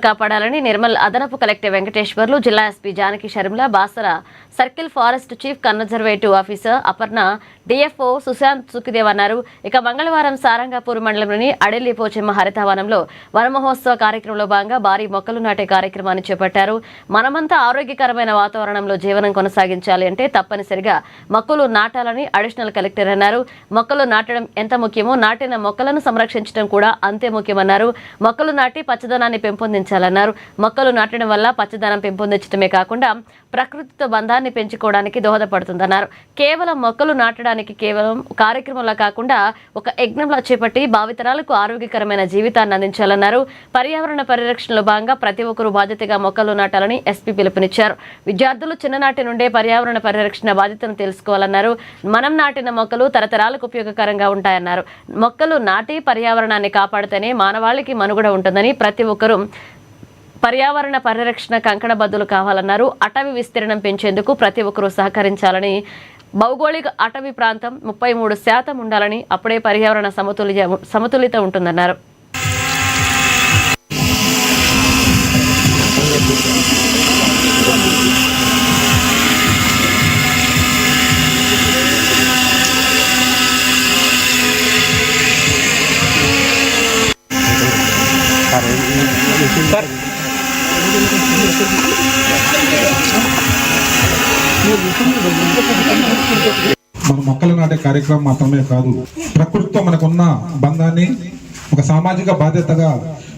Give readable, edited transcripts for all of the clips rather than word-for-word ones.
కాపాడాలని నిర్మల్ అదనపు కలెక్టర్ వెంకటేశ్వర్లు, జిల్లా SP Janaki Sharmila, Basara circle forest chief conservative officer Aparna, DFO Sushant Sukhidev అన్నారు. ఇక మంగళవారం సారంగపూర్ మండలంలోని అడెల్లి పోచెమ్మ హరితవనంలో వనమహోత్సవ కార్యక్రమంలో భాగంగా భారీ మొక్కలు నాటే కార్యక్రమాన్ని చేపట్టారు. మనమంతా ఆరోగ్యకరమైన వాతావరణంలో జీవనం కొనసాగించాలి అంటే తప్పనిసరిగా మొక్కలు నాటాలని అడిషనల్ కలెక్టర్ అన్నారు. మొక్కలు నాటడం ఎంత ముఖ్యమో నాటిన మొక్కలను సంరక్షించడం కూడా అంతే ముఖ్యమన్నారు. మొక్కలు నాటి పచ్చదనాన్ని పెంపొందించాలన్నారు. మొక్కలు నాటడం వల్ల పచ్చదనం పెంపొందించడమే కాకుండా ప్రకృతితో బంధాన్ని పెంచుకోవడానికి దోహదపడుతుందన్నారు. కేవలం మొక్కలు నాటడానికి కేవలం కార్యక్రమంలా కాకుండా ఒక యజ్ఞంలా చేపట్టి భావితరాలకు ఆరోగ్యకరమైన జీవితాన్ని అందించాలన్నారు. పర్యావరణ పరిరక్షణలో భాగంగా ప్రతి ఒక్కరూ బాధ్యతగా మొక్కలు నాటాలని ఎస్పీ పిలుపునిచ్చారు. విద్యార్థులు చిన్ననాటి నుండే పర్యావరణ పరిరక్షణ బాధ్యతను తెలుసుకోవాలన్నారు. మనం నాటిన మొక్కలు తరతరాలకు ఉపయోగకరంగా ఉంటాయన్నారు. మొక్కలు నాటి పర్యావరణాన్ని కాపాడితేనే మానవాళికి మనుగడ ఉంటుందని ప్రతి ఒక్కరూ పర్యావరణ పరిరక్షణ కంకణబద్దులు కావాలన్నారు. అటవీ విస్తీర్ణం పెంచేందుకు ప్రతి ఒక్కరూ సహకరించాలని, భౌగోళిక అటవీ ప్రాంతం 33% ఉండాలని, అప్పుడే పర్యావరణ సమతుల్యత ఉంటుందన్నారు. మన మొక్కలు నాటే కార్యక్రమం మాత్రమే కాదు, ప్రకృతితో మనకున్న బంధాన్ని ఒక సామాజిక బాధ్యతగా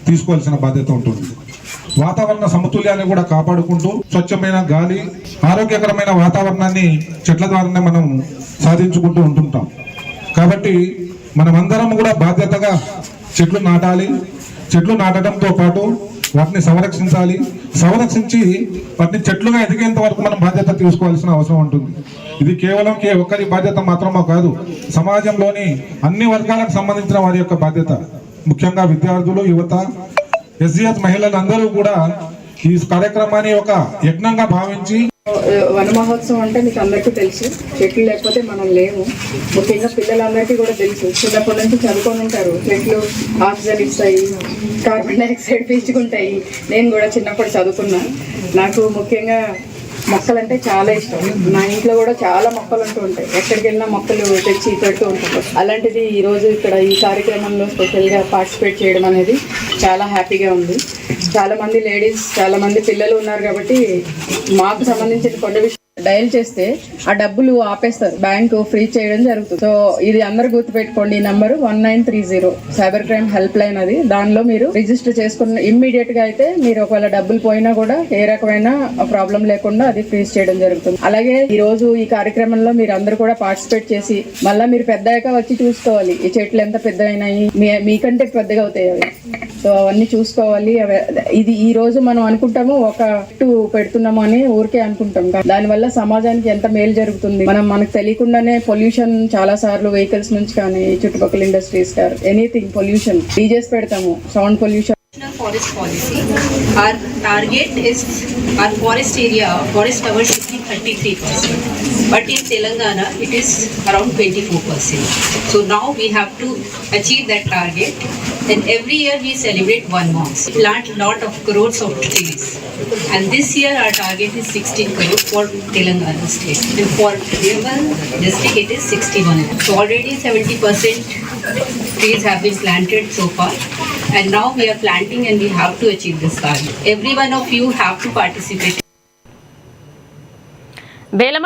తీసుకోవాల్సిన బాధ్యత ఉంటుంది. వాతావరణ సమతుల్యాన్ని కూడా కాపాడుకుంటూ స్వచ్ఛమైన గాలి, ఆరోగ్యకరమైన వాతావరణాన్ని చెట్ల ద్వారానే మనం సాధించుకుంటూ ఉంటుంటాం. కాబట్టి మనమందరం కూడా బాధ్యతగా చెట్లు నాటాలి. చెట్లు నాటడంతో పాటు వాటిని సంరక్షించి వాటిని చెట్లుగా ఎదిగేంత వరకు మనం బాధ్యత తీసుకోవాల్సిన అవసరం ఉంటుంది. ఇది కేవలం ఒక్కరి బాధ్యత మాత్రమే కాదు, సమాజంలోని అన్ని వర్గాలకు సంబంధించిన వారి యొక్క బాధ్యత. ముఖ్యంగా విద్యార్థులు, యువత, ఎస్జీఎస్ మహిళలు అందరూ కూడా ఈ కార్యక్రమాన్ని ఒక యజ్ఞంగా భావించి, వన మహోత్సవం అంటే మీకు అందరికీ తెలుసు, చెట్లు లేకపోతే మనం లేము. ముఖ్యంగా పిల్లలందరికీ కూడా తెలుసు, చిన్నప్పటి నుంచి చదువుకొని ఉంటారు. చెట్లు ఆక్సిజన్ ఇస్తాయి, కార్బన్ డైఆక్సైడ్ పీల్చుకుంటాయి. నేను కూడా చిన్నప్పుడు చదువుకున్నా. నాకు ముఖ్యంగా మొక్కలంటే చాలా ఇష్టం. నా ఇంట్లో కూడా చాలా మొక్కలు ఉంటూ ఉంటాయి. ఎక్కడికి వెళ్ళినా మొక్కలు తెచ్చి పెడుతూ ఉంటారు. అలాంటిది ఈరోజు ఇక్కడ ఈ కార్యక్రమంలో స్పెషల్గా పార్టిసిపేట్ చేయడం అనేది చాలా హ్యాపీగా ఉంది. చాలామంది లేడీస్, చాలామంది పిల్లలు ఉన్నారు కాబట్టి మాకు సంబంధించిన కొన్ని విషయాలు డయల్ చేస్తే ఆ డబ్బులు ఆపేస్తారు, బ్యాంకు ఫ్రీ చేయడం జరుగుతుంది. సో ఇది అందరు గుర్తుపెట్టుకోండి. ఈ number 1930 cyber crime help line. అది దానిలో మీరు రిజిస్టర్ చేసుకున్న ఇమ్మీడియట్ గా అయితే మీరు ఒకవేళ డబ్బులు పోయినా కూడా ఏ రకమైన ప్రాబ్లం లేకుండా అది ఫ్రీజ్ చేయడం జరుగుతుంది. అలాగే ఈ రోజు ఈ కార్యక్రమంలో మీరు అందరూ కూడా పార్టిసిపేట్ చేసి మళ్ళీ మీరు పెద్దగా వచ్చి చూసుకోవాలి ఈ చెట్లు ఎంత పెద్ద అయినాయి, మీకంటే పెద్దగా అవుతాయి అవి. సో అవన్నీ చూసుకోవాలి. ఇది ఈ రోజు మనం అనుకుంటాము ఒక చెట్టు పెడుతున్నాము అని ఊరికే అనుకుంటాం. దానివల్ల సమాజానికి ఎంత మేలు జరుగుతుంది. మనకు తెలియకుండానే పొల్యూషన్ చాలా సార్లు వెహికల్స్ నుంచి కానీ చుట్టుపక్కల ఇండస్ట్రీస్ కానీ ఎనీథింగ్ పొల్యూషన్ డీజేస్ పెడతాము, sound pollution. Forest policy. Our target is our forest area, forest cover should be 33%, but in Telangana it is around 24%. So now we have to achieve that target, and every year we celebrate one month. We plant lot of crores of trees, and this year our target is 16 crores for Telangana state, and for Nirmal district it is 61. So already 70% trees have been planted so far. And now we are planting and we have to achieve this target. Every one of you have to participate.